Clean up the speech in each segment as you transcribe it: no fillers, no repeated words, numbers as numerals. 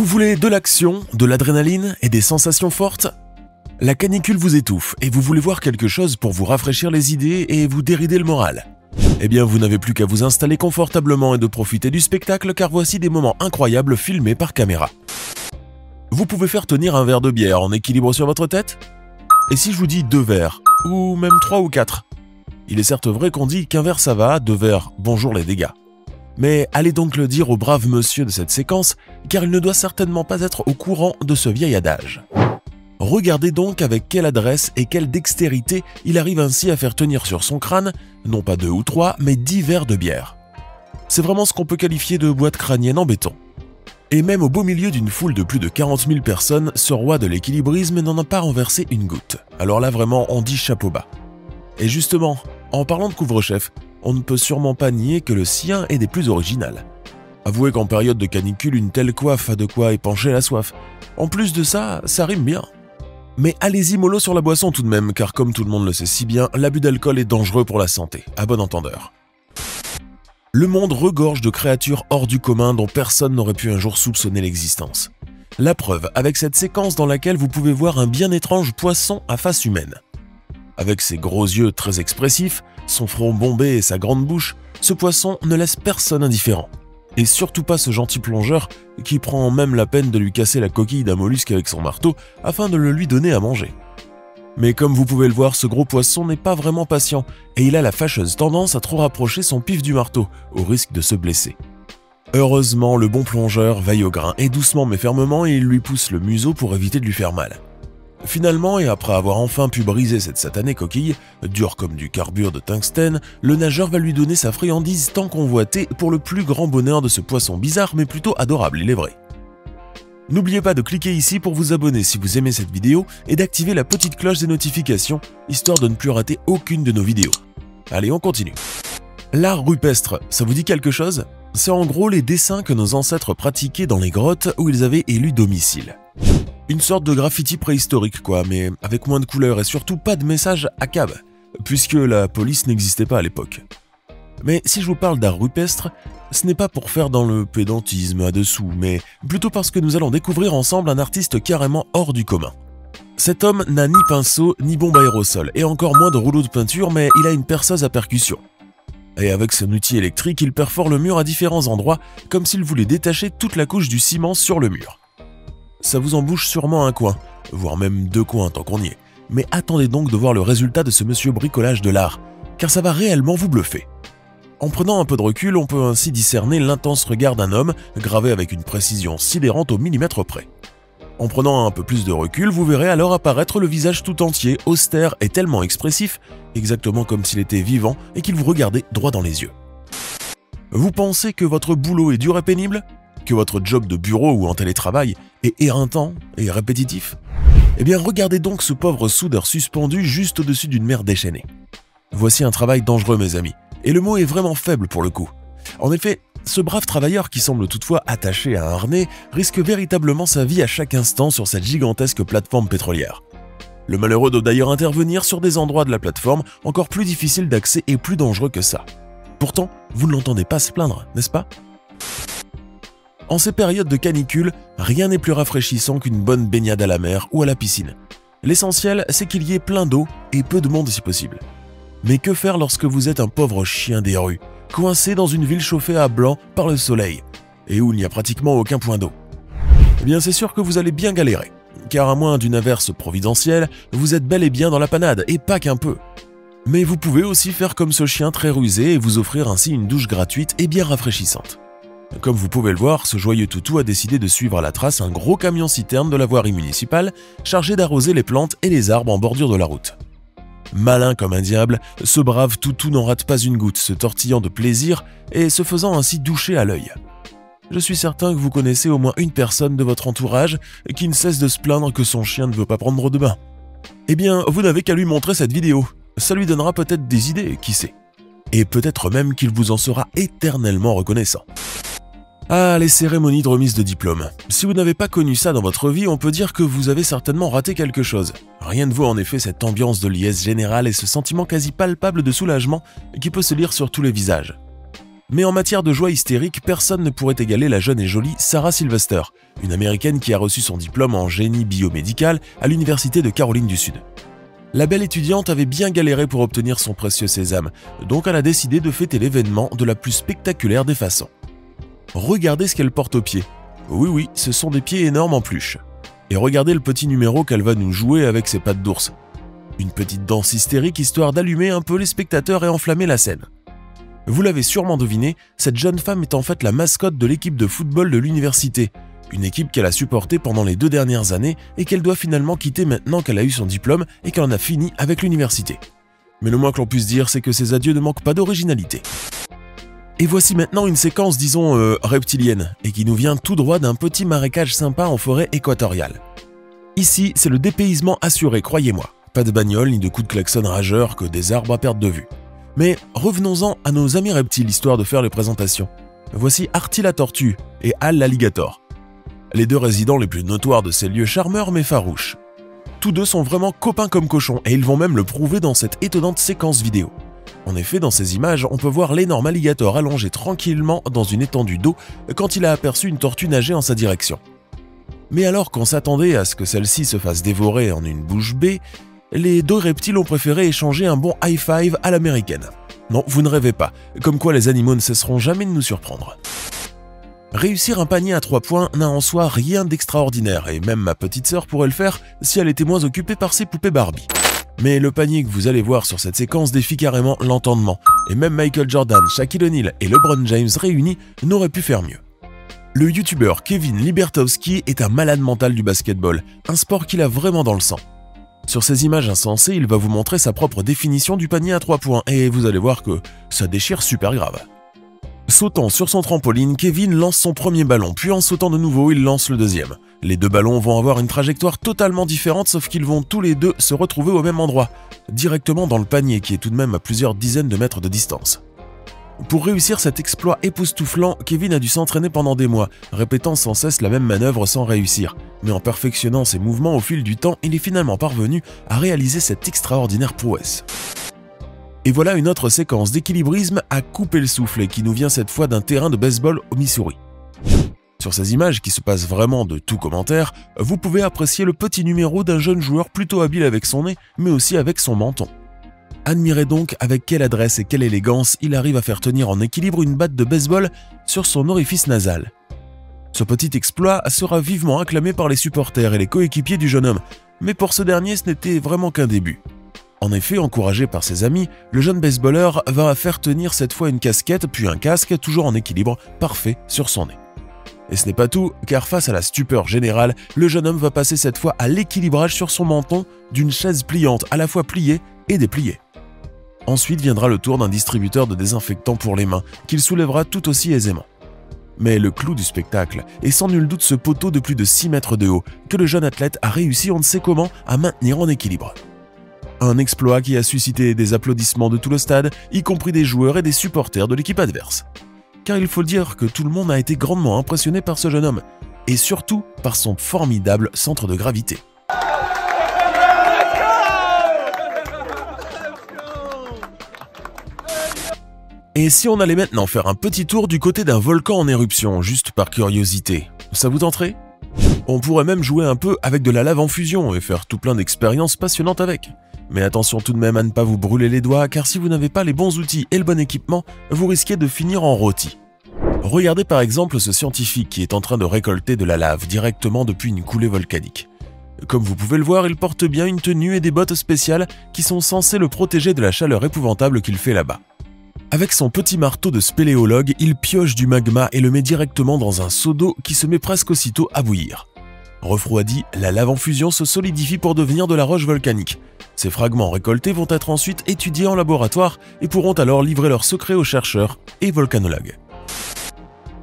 Vous voulez de l'action, de l'adrénaline et des sensations fortes? La canicule vous étouffe et vous voulez voir quelque chose pour vous rafraîchir les idées et vous dérider le moral. Eh bien, vous n'avez plus qu'à vous installer confortablement et de profiter du spectacle car voici des moments incroyables filmés par caméra. Vous pouvez faire tenir un verre de bière en équilibre sur votre tête? Et si je vous dis 2 verres, ou même 3 ou 4? Il est certes vrai qu'on dit qu'un verre ça va, 2 verres, bonjour les dégâts. Mais allez donc le dire au brave monsieur de cette séquence, car il ne doit certainement pas être au courant de ce vieil adage. Regardez donc avec quelle adresse et quelle dextérité il arrive ainsi à faire tenir sur son crâne, non pas 2 ou 3, mais 10 verres de bière. C'est vraiment ce qu'on peut qualifier de boîte crânienne en béton. Et même au beau milieu d'une foule de plus de 40 000 personnes, ce roi de l'équilibrisme n'en a pas renversé une goutte. Alors là vraiment, on dit chapeau bas. Et justement, en parlant de couvre-chef, on ne peut sûrement pas nier que le sien est des plus originales. Avouez qu'en période de canicule, une telle coiffe a de quoi épancher la soif. En plus de ça, ça rime bien. Mais allez-y mollo sur la boisson tout de même, car comme tout le monde le sait si bien, l'abus d'alcool est dangereux pour la santé, à bon entendeur. Le monde regorge de créatures hors du commun dont personne n'aurait pu un jour soupçonner l'existence. La preuve avec cette séquence dans laquelle vous pouvez voir un bien étrange poisson à face humaine. Avec ses gros yeux très expressifs, son front bombé et sa grande bouche, ce poisson ne laisse personne indifférent. Et surtout pas ce gentil plongeur qui prend même la peine de lui casser la coquille d'un mollusque avec son marteau afin de le lui donner à manger. Mais comme vous pouvez le voir, ce gros poisson n'est pas vraiment patient et il a la fâcheuse tendance à trop rapprocher son pif du marteau, au risque de se blesser. Heureusement, le bon plongeur veille au grain et doucement mais fermement il lui pousse le museau pour éviter de lui faire mal. Finalement, et après avoir enfin pu briser cette satanée coquille, dure comme du carbure de tungstène, le nageur va lui donner sa friandise tant convoitée pour le plus grand bonheur de ce poisson bizarre mais plutôt adorable, il est vrai. N'oubliez pas de cliquer ici pour vous abonner si vous aimez cette vidéo et d'activer la petite cloche des notifications, histoire de ne plus rater aucune de nos vidéos. Allez, on continue. L'art rupestre, ça vous dit quelque chose? C'est en gros les dessins que nos ancêtres pratiquaient dans les grottes où ils avaient élu domicile. Une sorte de graffiti préhistorique quoi, mais avec moins de couleurs et surtout pas de message à cab, puisque la police n'existait pas à l'époque. Mais si je vous parle d'art rupestre, ce n'est pas pour faire dans le pédantisme à dessous, mais plutôt parce que nous allons découvrir ensemble un artiste carrément hors du commun. Cet homme n'a ni pinceau, ni bombe aérosol, et encore moins de rouleau de peinture, mais il a une perceuse à percussion. Et avec son outil électrique, il perfore le mur à différents endroits, comme s'il voulait détacher toute la couche du ciment sur le mur. Ça vous embouche sûrement un coin, voire même 2 coins tant qu'on y est, mais attendez donc de voir le résultat de ce monsieur bricolage de l'art, car ça va réellement vous bluffer. En prenant un peu de recul, on peut ainsi discerner l'intense regard d'un homme, gravé avec une précision sidérante au millimètre près. En prenant un peu plus de recul, vous verrez alors apparaître le visage tout entier, austère et tellement expressif, exactement comme s'il était vivant et qu'il vous regardait droit dans les yeux. Vous pensez que votre boulot est dur et pénible? Que votre job de bureau ou en télétravail est éreintant et répétitif? Eh bien regardez donc ce pauvre soudeur suspendu juste au-dessus d'une mer déchaînée. Voici un travail dangereux mes amis, et le mot est vraiment faible pour le coup. En effet, ce brave travailleur qui semble toutefois attaché à un harnais risque véritablement sa vie à chaque instant sur cette gigantesque plateforme pétrolière. Le malheureux doit d'ailleurs intervenir sur des endroits de la plateforme encore plus difficiles d'accès et plus dangereux que ça. Pourtant, vous ne l'entendez pas se plaindre, n'est-ce pas? En ces périodes de canicule, rien n'est plus rafraîchissant qu'une bonne baignade à la mer ou à la piscine. L'essentiel, c'est qu'il y ait plein d'eau et peu de monde si possible. Mais que faire lorsque vous êtes un pauvre chien des rues, coincé dans une ville chauffée à blanc par le soleil, et où il n'y a pratiquement aucun point d'eau? Eh bien c'est sûr que vous allez bien galérer, car à moins d'une averse providentielle, vous êtes bel et bien dans la panade, et pas qu'un peu. Mais vous pouvez aussi faire comme ce chien très rusé et vous offrir ainsi une douche gratuite et bien rafraîchissante. Comme vous pouvez le voir, ce joyeux toutou a décidé de suivre à la trace un gros camion-citerne de la voirie municipale chargé d'arroser les plantes et les arbres en bordure de la route. Malin comme un diable, ce brave toutou n'en rate pas une goutte, se tortillant de plaisir et se faisant ainsi doucher à l'œil. Je suis certain que vous connaissez au moins une personne de votre entourage qui ne cesse de se plaindre que son chien ne veut pas prendre de bain. Eh bien, vous n'avez qu'à lui montrer cette vidéo, ça lui donnera peut-être des idées, qui sait. Et peut-être même qu'il vous en sera éternellement reconnaissant. Ah, les cérémonies de remise de diplôme. Si vous n'avez pas connu ça dans votre vie, on peut dire que vous avez certainement raté quelque chose. Rien ne vaut en effet cette ambiance de liesse générale et ce sentiment quasi palpable de soulagement qui peut se lire sur tous les visages. Mais en matière de joie hystérique, personne ne pourrait égaler la jeune et jolie Sarah Sylvester, une américaine qui a reçu son diplôme en génie biomédical à l'université de Caroline du Sud. La belle étudiante avait bien galéré pour obtenir son précieux sésame, donc elle a décidé de fêter l'événement de la plus spectaculaire des façons. Regardez ce qu'elle porte aux pieds. Oui, ce sont des pieds énormes en peluche. Et regardez le petit numéro qu'elle va nous jouer avec ses pattes d'ours. Une petite danse hystérique histoire d'allumer un peu les spectateurs et enflammer la scène. Vous l'avez sûrement deviné, cette jeune femme est en fait la mascotte de l'équipe de football de l'université, une équipe qu'elle a supportée pendant les 2 dernières années et qu'elle doit finalement quitter maintenant qu'elle a eu son diplôme et qu'elle en a fini avec l'université. Mais le moins que l'on puisse dire, c'est que ces adieux ne manquent pas d'originalité. Et voici maintenant une séquence, disons, reptilienne, et qui nous vient tout droit d'un petit marécage sympa en forêt équatoriale. Ici, c'est le dépaysement assuré, croyez-moi. Pas de bagnole ni de coups de klaxon rageurs que des arbres à perte de vue. Mais revenons-en à nos amis reptiles, histoire de faire les présentations. Voici Artie la tortue et Al l'alligator. Les 2 résidents les plus notoires de ces lieux charmeurs mais farouches. Tous 2 sont vraiment copains comme cochons et ils vont même le prouver dans cette étonnante séquence vidéo. En effet, dans ces images, on peut voir l'énorme alligator allongé tranquillement dans une étendue d'eau quand il a aperçu une tortue nager en sa direction. Mais alors qu'on s'attendait à ce que celle-ci se fasse dévorer en une bouche bée, les 2 reptiles ont préféré échanger un bon high five à l'américaine. Non, vous ne rêvez pas, comme quoi les animaux ne cesseront jamais de nous surprendre. Réussir un panier à 3 points n'a en soi rien d'extraordinaire, et même ma petite sœur pourrait le faire si elle était moins occupée par ses poupées Barbie. Mais le panier que vous allez voir sur cette séquence défie carrément l'entendement, et même Michael Jordan, Shaquille O'Neal et LeBron James réunis n'auraient pu faire mieux. Le youtubeur Kevin Libertowski est un malade mental du basketball, un sport qu'il a vraiment dans le sang. Sur ces images insensées, il va vous montrer sa propre définition du panier à 3 points et vous allez voir que ça déchire super grave. Sautant sur son trampoline, Kevin lance son premier ballon, puis en sautant de nouveau, il lance le deuxième. Les 2 ballons vont avoir une trajectoire totalement différente, sauf qu'ils vont tous les 2 se retrouver au même endroit, directement dans le panier qui est tout de même à plusieurs dizaines de mètres de distance. Pour réussir cet exploit époustouflant, Kevin a dû s'entraîner pendant des mois, répétant sans cesse la même manœuvre sans réussir. Mais en perfectionnant ses mouvements au fil du temps, il est finalement parvenu à réaliser cette extraordinaire prouesse. Et voilà une autre séquence d'équilibrisme à couper le souffle qui nous vient cette fois d'un terrain de baseball au Missouri. Sur ces images qui se passent vraiment de tout commentaire, vous pouvez apprécier le petit numéro d'un jeune joueur plutôt habile avec son nez, mais aussi avec son menton. Admirez donc avec quelle adresse et quelle élégance il arrive à faire tenir en équilibre une batte de baseball sur son orifice nasal. Ce petit exploit sera vivement acclamé par les supporters et les coéquipiers du jeune homme, mais pour ce dernier ce n'était vraiment qu'un début. En effet, encouragé par ses amis, le jeune baseballeur va faire tenir cette fois une casquette puis un casque toujours en équilibre parfait sur son nez. Et ce n'est pas tout, car face à la stupeur générale, le jeune homme va passer cette fois à l'équilibrage sur son menton d'une chaise pliante à la fois pliée et dépliée. Ensuite viendra le tour d'un distributeur de désinfectant pour les mains, qu'il soulèvera tout aussi aisément. Mais le clou du spectacle est sans nul doute ce poteau de plus de 6 mètres de haut, que le jeune athlète a réussi on ne sait comment à maintenir en équilibre. Un exploit qui a suscité des applaudissements de tout le stade, y compris des joueurs et des supporters de l'équipe adverse. Car il faut le dire que tout le monde a été grandement impressionné par ce jeune homme, et surtout par son formidable centre de gravité. Et si on allait maintenant faire un petit tour du côté d'un volcan en éruption, juste par curiosité, ça vous tenterait? On pourrait même jouer un peu avec de la lave en fusion et faire tout plein d'expériences passionnantes avec. Mais attention tout de même à ne pas vous brûler les doigts, car si vous n'avez pas les bons outils et le bon équipement, vous risquez de finir en rôti. Regardez par exemple ce scientifique qui est en train de récolter de la lave directement depuis une coulée volcanique. Comme vous pouvez le voir, il porte bien une tenue et des bottes spéciales qui sont censées le protéger de la chaleur épouvantable qu'il fait là-bas. Avec son petit marteau de spéléologue, il pioche du magma et le met directement dans un seau d'eau qui se met presque aussitôt à bouillir. Refroidi, la lave en fusion se solidifie pour devenir de la roche volcanique. Ces fragments récoltés vont être ensuite étudiés en laboratoire et pourront alors livrer leurs secrets aux chercheurs et volcanologues.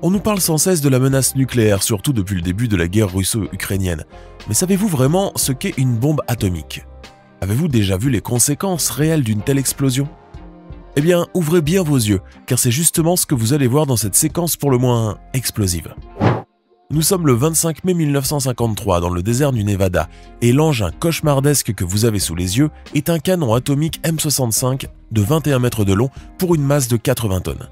On nous parle sans cesse de la menace nucléaire, surtout depuis le début de la guerre russo-ukrainienne. Mais savez-vous vraiment ce qu'est une bombe atomique? Avez-vous déjà vu les conséquences réelles d'une telle explosion? Eh bien, ouvrez bien vos yeux, car c'est justement ce que vous allez voir dans cette séquence pour le moins explosive. Nous sommes le 25 mai 1953 dans le désert du Nevada, et l'engin cauchemardesque que vous avez sous les yeux est un canon atomique M65 de 21 mètres de long pour une masse de 80 tonnes.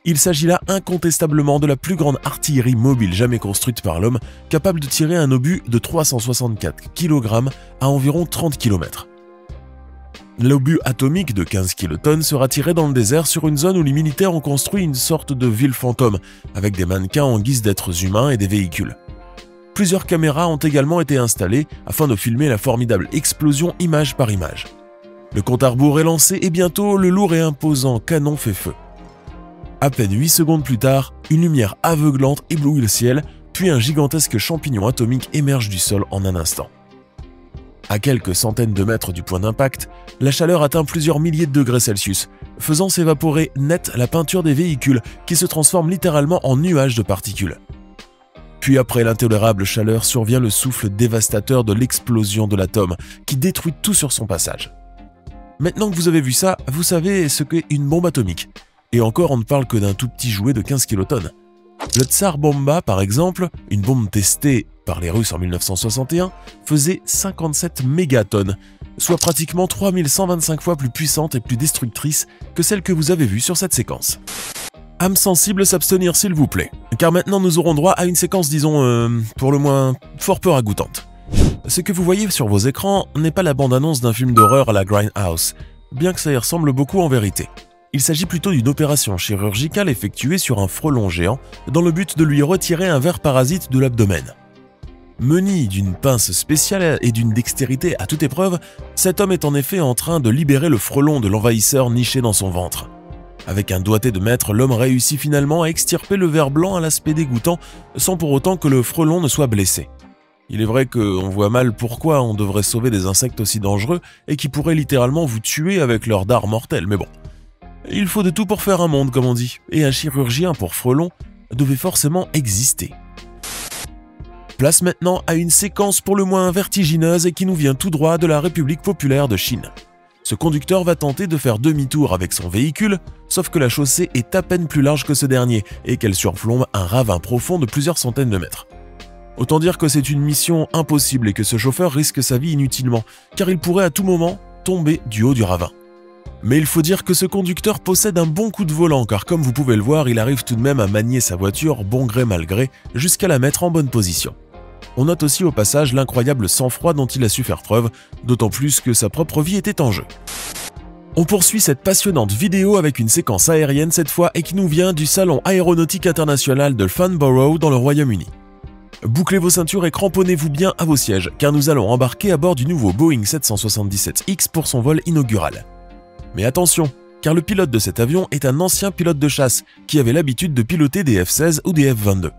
Il s'agit là incontestablement de la plus grande artillerie mobile jamais construite par l'homme, capable de tirer un obus de 364 kg à environ 30 km. L'obus atomique de 15 kilotonnes sera tiré dans le désert sur une zone où les militaires ont construit une sorte de ville fantôme, avec des mannequins en guise d'êtres humains et des véhicules. Plusieurs caméras ont également été installées afin de filmer la formidable explosion image par image. Le compte à rebours est lancé et bientôt le lourd et imposant canon fait feu. À peine 8 secondes plus tard, une lumière aveuglante éblouit le ciel, puis un gigantesque champignon atomique émerge du sol en un instant. À quelques centaines de mètres du point d'impact, la chaleur atteint plusieurs milliers de degrés Celsius, faisant s'évaporer net la peinture des véhicules qui se transforment littéralement en nuages de particules. Puis après l'intolérable chaleur survient le souffle dévastateur de l'explosion de l'atome qui détruit tout sur son passage. Maintenant que vous avez vu ça, vous savez ce qu'est une bombe atomique. Et encore, on ne parle que d'un tout petit jouet de 15 kilotonnes. Le Tsar Bomba, par exemple, une bombe testée par les Russes en 1961, faisait 57 mégatonnes, soit pratiquement 3125 fois plus puissante et plus destructrice que celle que vous avez vue sur cette séquence. Âme sensible, s'abstenir s'il vous plaît, car maintenant nous aurons droit à une séquence, disons, pour le moins fort peu ragoûtante. Ce que vous voyez sur vos écrans n'est pas la bande-annonce d'un film d'horreur à la Grindhouse, bien que ça y ressemble beaucoup en vérité. Il s'agit plutôt d'une opération chirurgicale effectuée sur un frelon géant dans le but de lui retirer un ver parasite de l'abdomen. Muni d'une pince spéciale et d'une dextérité à toute épreuve, cet homme est en effet en train de libérer le frelon de l'envahisseur niché dans son ventre. Avec un doigté de maître, l'homme réussit finalement à extirper le ver blanc à l'aspect dégoûtant sans pour autant que le frelon ne soit blessé. Il est vrai qu'on voit mal pourquoi on devrait sauver des insectes aussi dangereux et qui pourraient littéralement vous tuer avec leur dard mortel, mais bon. Il faut de tout pour faire un monde, comme on dit, et un chirurgien pour frelon devait forcément exister. Place maintenant à une séquence pour le moins vertigineuse et qui nous vient tout droit de la République populaire de Chine. Ce conducteur va tenter de faire demi-tour avec son véhicule, sauf que la chaussée est à peine plus large que ce dernier et qu'elle surplombe un ravin profond de plusieurs centaines de mètres. Autant dire que c'est une mission impossible et que ce chauffeur risque sa vie inutilement, car il pourrait à tout moment tomber du haut du ravin. Mais il faut dire que ce conducteur possède un bon coup de volant, car comme vous pouvez le voir, il arrive tout de même à manier sa voiture bon gré mal gré, jusqu'à la mettre en bonne position. On note aussi au passage l'incroyable sang-froid dont il a su faire preuve, d'autant plus que sa propre vie était en jeu. On poursuit cette passionnante vidéo avec une séquence aérienne cette fois et qui nous vient du Salon aéronautique international de Farnborough dans le Royaume-Uni. Bouclez vos ceintures et cramponnez-vous bien à vos sièges, car nous allons embarquer à bord du nouveau Boeing 777X pour son vol inaugural. Mais attention, car le pilote de cet avion est un ancien pilote de chasse qui avait l'habitude de piloter des F-16 ou des F-22.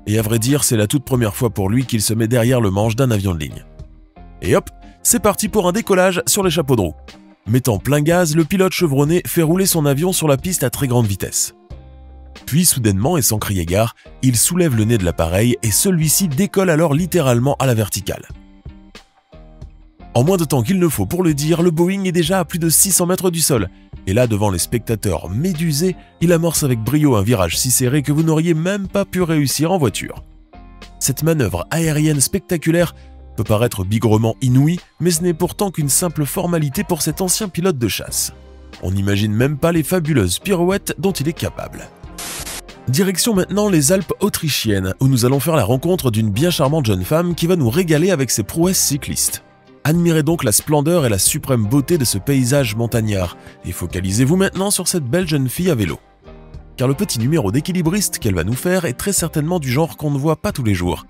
Et à vrai dire, c'est la toute première fois pour lui qu'il se met derrière le manche d'un avion de ligne. Et hop, c'est parti pour un décollage sur les chapeaux de roue. Mettant plein gaz, le pilote chevronné fait rouler son avion sur la piste à très grande vitesse. Puis soudainement et sans crier gare, il soulève le nez de l'appareil et celui-ci décolle alors littéralement à la verticale. En moins de temps qu'il ne faut pour le dire, le Boeing est déjà à plus de 600 mètres du sol. Et là, devant les spectateurs médusés, il amorce avec brio un virage si serré que vous n'auriez même pas pu réussir en voiture. Cette manœuvre aérienne spectaculaire peut paraître bigrement inouïe, mais ce n'est pourtant qu'une simple formalité pour cet ancien pilote de chasse. On n'imagine même pas les fabuleuses pirouettes dont il est capable. Direction maintenant les Alpes autrichiennes, où nous allons faire la rencontre d'une bien charmante jeune femme qui va nous régaler avec ses prouesses cyclistes. Admirez donc la splendeur et la suprême beauté de ce paysage montagnard, et focalisez-vous maintenant sur cette belle jeune fille à vélo. Car le petit numéro d'équilibriste qu'elle va nous faire est très certainement du genre qu'on ne voit pas tous les jours.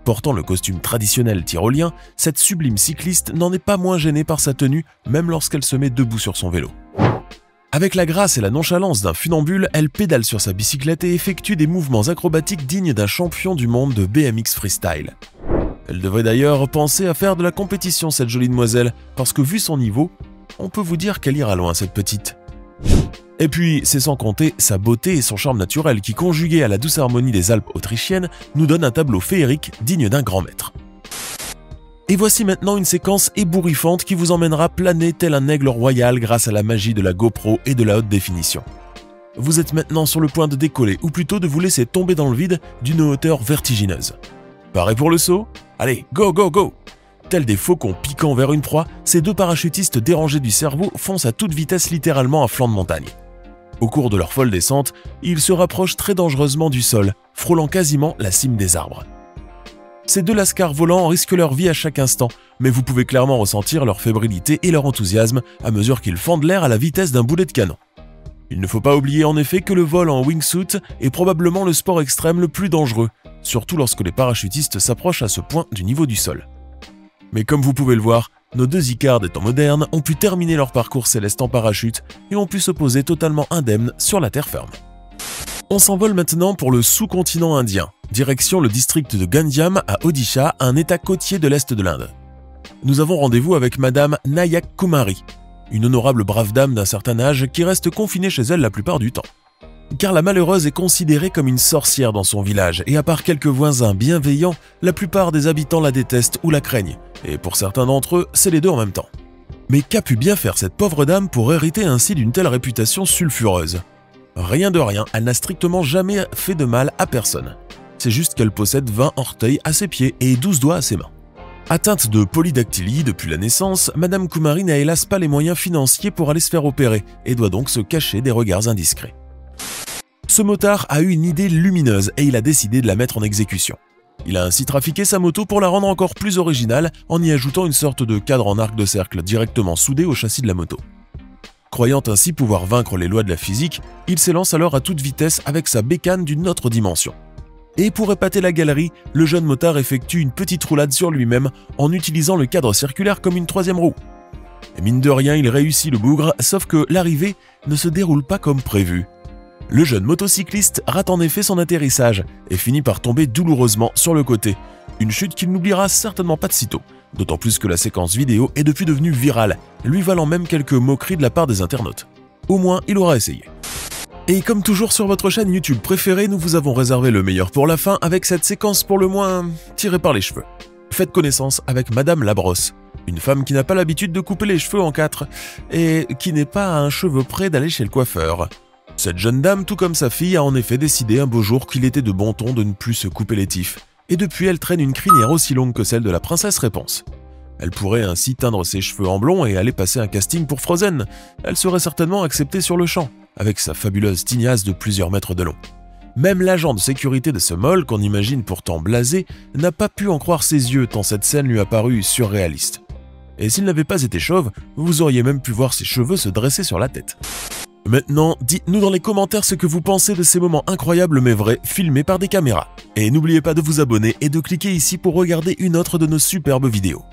Portant le costume traditionnel tyrolien, cette sublime cycliste n'en est pas moins gênée par sa tenue, même lorsqu'elle se met debout sur son vélo. Avec la grâce et la nonchalance d'un funambule, elle pédale sur sa bicyclette et effectue des mouvements acrobatiques dignes d'un champion du monde de BMX freestyle. Elle devrait d'ailleurs penser à faire de la compétition, cette jolie demoiselle, parce que vu son niveau, on peut vous dire qu'elle ira loin, cette petite. Et puis, c'est sans compter sa beauté et son charme naturel qui, conjugués à la douce harmonie des Alpes autrichiennes, nous donne un tableau féerique digne d'un grand maître. Et voici maintenant une séquence ébouriffante qui vous emmènera planer tel un aigle royal grâce à la magie de la GoPro et de la haute définition. Vous êtes maintenant sur le point de décoller, ou plutôt de vous laisser tomber dans le vide d'une hauteur vertigineuse. Paré pour le saut? Allez, go, go, go! Tels des faucons piquant vers une proie, ces deux parachutistes dérangés du cerveau foncent à toute vitesse littéralement à flanc de montagne. Au cours de leur folle descente, ils se rapprochent très dangereusement du sol, frôlant quasiment la cime des arbres. Ces deux lascars volants risquent leur vie à chaque instant, mais vous pouvez clairement ressentir leur fébrilité et leur enthousiasme à mesure qu'ils fendent l'air à la vitesse d'un boulet de canon. Il ne faut pas oublier en effet que le vol en wingsuit est probablement le sport extrême le plus dangereux, surtout lorsque les parachutistes s'approchent à ce point du niveau du sol. Mais comme vous pouvez le voir, nos deux Icards étant modernes ont pu terminer leur parcours céleste en parachute et ont pu se poser totalement indemnes sur la terre ferme. On s'envole maintenant pour le sous-continent indien, direction le district de Gandiam à Odisha, un état côtier de l'Est de l'Inde. Nous avons rendez-vous avec Madame Nayak Kumari, une honorable brave dame d'un certain âge qui reste confinée chez elle la plupart du temps. Car la malheureuse est considérée comme une sorcière dans son village et à part quelques voisins bienveillants, la plupart des habitants la détestent ou la craignent, et pour certains d'entre eux, c'est les deux en même temps. Mais qu'a pu bien faire cette pauvre dame pour hériter ainsi d'une telle réputation sulfureuse ? Rien de rien, elle n'a strictement jamais fait de mal à personne. C'est juste qu'elle possède 20 orteils à ses pieds et 12 doigts à ses mains. Atteinte de polydactylie depuis la naissance, Madame Kumari n'a hélas pas les moyens financiers pour aller se faire opérer et doit donc se cacher des regards indiscrets. Ce motard a eu une idée lumineuse et il a décidé de la mettre en exécution. Il a ainsi trafiqué sa moto pour la rendre encore plus originale en y ajoutant une sorte de cadre en arc de cercle directement soudé au châssis de la moto. Croyant ainsi pouvoir vaincre les lois de la physique, il s'élance alors à toute vitesse avec sa bécane d'une autre dimension. Et pour épater la galerie, le jeune motard effectue une petite roulade sur lui-même en utilisant le cadre circulaire comme une troisième roue. Et mine de rien, il réussit le bougre, sauf que l'arrivée ne se déroule pas comme prévu. Le jeune motocycliste rate en effet son atterrissage et finit par tomber douloureusement sur le côté. Une chute qu'il n'oubliera certainement pas de sitôt, d'autant plus que la séquence vidéo est depuis devenue virale, lui valant même quelques moqueries de la part des internautes. Au moins, il aura essayé. Et comme toujours sur votre chaîne YouTube préférée, nous vous avons réservé le meilleur pour la fin avec cette séquence pour le moins tirée par les cheveux. Faites connaissance avec Madame Labrosse, une femme qui n'a pas l'habitude de couper les cheveux en quatre et qui n'est pas à un cheveu près d'aller chez le coiffeur. Cette jeune dame, tout comme sa fille, a en effet décidé un beau jour qu'il était de bon ton de ne plus se couper les tifs, et depuis elle traîne une crinière aussi longue que celle de la princesse Réponse. Elle pourrait ainsi teindre ses cheveux en blond et aller passer un casting pour Frozen. Elle serait certainement acceptée sur le champ, avec sa fabuleuse tignasse de plusieurs mètres de long. Même l'agent de sécurité de ce mall, qu'on imagine pourtant blasé, n'a pas pu en croire ses yeux tant cette scène lui a paru surréaliste. Et s'il n'avait pas été chauve, vous auriez même pu voir ses cheveux se dresser sur la tête. Maintenant, dites-nous dans les commentaires ce que vous pensez de ces moments incroyables mais vrais, filmés par des caméras. Et n'oubliez pas de vous abonner et de cliquer ici pour regarder une autre de nos superbes vidéos.